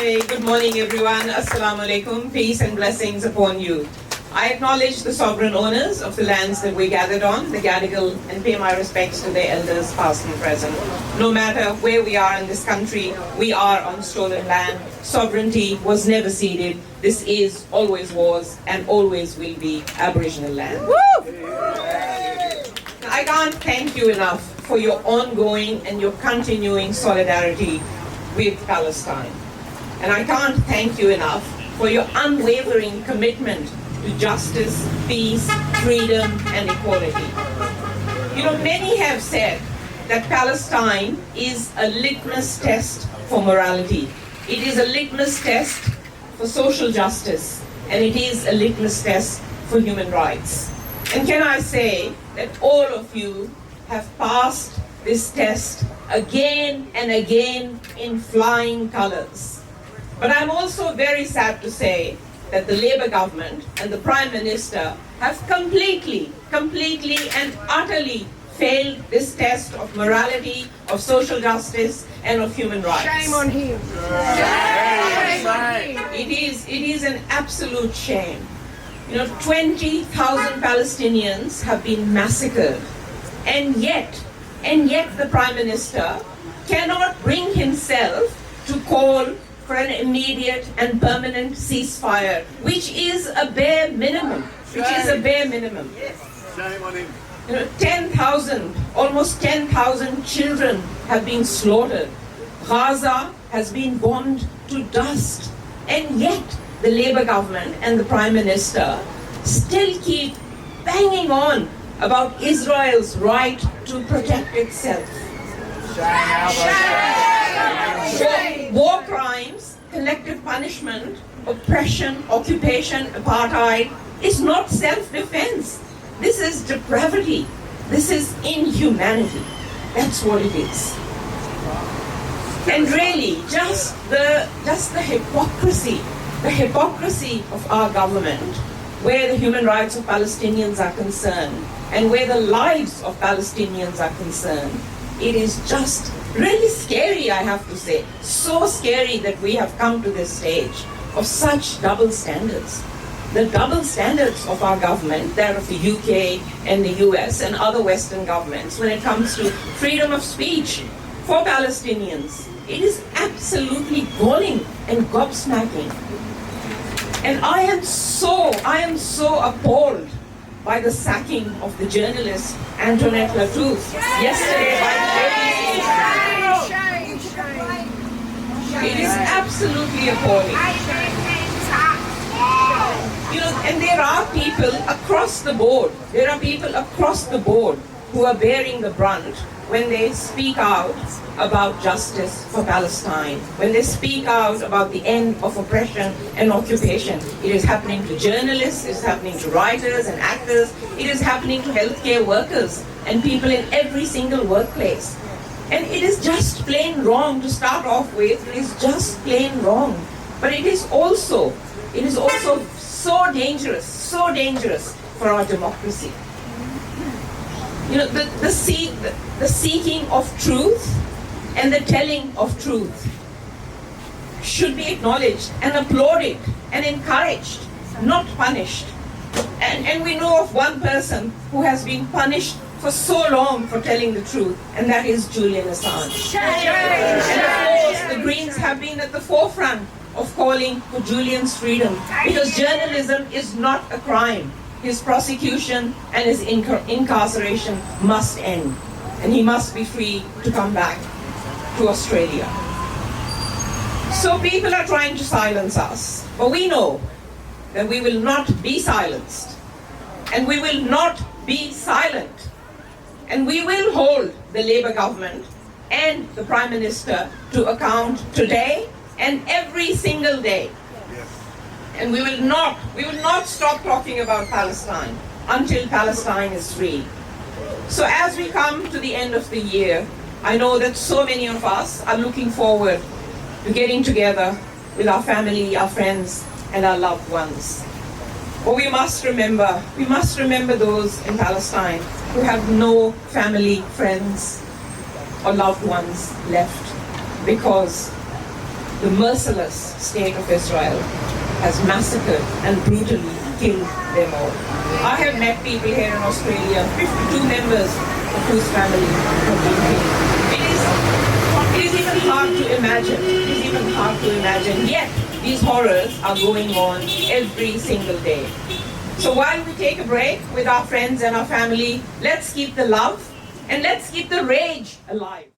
Okay, good morning everyone. Assalamu alaikum. Peace and blessings upon you. I acknowledge the sovereign owners of the lands that we gathered on, the Gadigal, and pay my respects to their elders past and present. No matter where we are in this country, we are on stolen land. Sovereignty was never ceded. This is, always was, and always will be Aboriginal land. I can't thank you enough for your ongoing and your continuing solidarity with Palestine. And I can't thank you enough for your unwavering commitment to justice, peace, freedom, and equality. You know, many have said that Palestine is a litmus test for morality. It is a litmus test for social justice, and it is a litmus test for human rights. And can I say that all of you have passed this test again and again in flying colors. But I'm also very sad to say that the Labour government and the Prime Minister have completely and utterly failed this test of morality, of social justice, and of human rights. Shame on him. Shame on him. It is an absolute shame. You know, 20,000 Palestinians have been massacred, and yet the Prime Minister cannot bring himself to call for an immediate and permanent ceasefire, which is a bare minimum. Shame on him. You know, almost 10,000 children have been slaughtered. Gaza has been bombed to dust, and yet the Labour government and the Prime Minister still keep banging on about Israel's right to protect itself. War crimes, collective punishment, oppression, occupation, apartheid is not self-defense. This is depravity. This is inhumanity. That's what it is. And really, just the hypocrisy of our government, where the human rights of Palestinians are concerned, and where the lives of Palestinians are concerned, it is just really scary, I have to say. So scary that we have come to this stage of such double standards. The double standards of our government, that of the UK and the US and other Western governments, when it comes to freedom of speech for Palestinians, it is absolutely galling and gobsmacking. And I am so appalled by the sacking of the journalist Antoinette Lattouf yesterday by the BBC. It is absolutely appalling. You know, and there are people across the board. Who are bearing the brunt when they speak out about justice for Palestine, when they speak out about the end of oppression and occupation. It is happening to journalists, it is happening to writers and actors, it is happening to healthcare workers and people in every single workplace. And it is just plain wrong to start off with. It is just plain wrong. But it is also so dangerous for our democracy. You know, the seeking of truth and the telling of truth should be acknowledged and applauded and encouraged, not punished. And we know of one person who has been punished for so long for telling the truth, and that is Julian Assange. And of course, the Greens have been at the forefront of calling for Julian's freedom, because journalism is not a crime. His prosecution and his incarceration must end, and he must be free to come back to Australia. So people are trying to silence us, but we know that we will not be silenced, and we will not be silent, and we will hold the Labour government and the Prime Minister to account today and every single day. And we will not stop talking about Palestine until Palestine is free. So as we come to the end of the year, I know that so many of us are looking forward to getting together with our family, our friends, and our loved ones. But we must remember those in Palestine who have no family, friends, or loved ones left, because the merciless state of Israel has massacred and brutally killed them all. I have met people here in Australia, 52 members of whose family have been killed. It is even hard to imagine. It is even hard to imagine. Yet, these horrors are going on every single day. So while we take a break with our friends and our family, let's keep the love and let's keep the rage alive.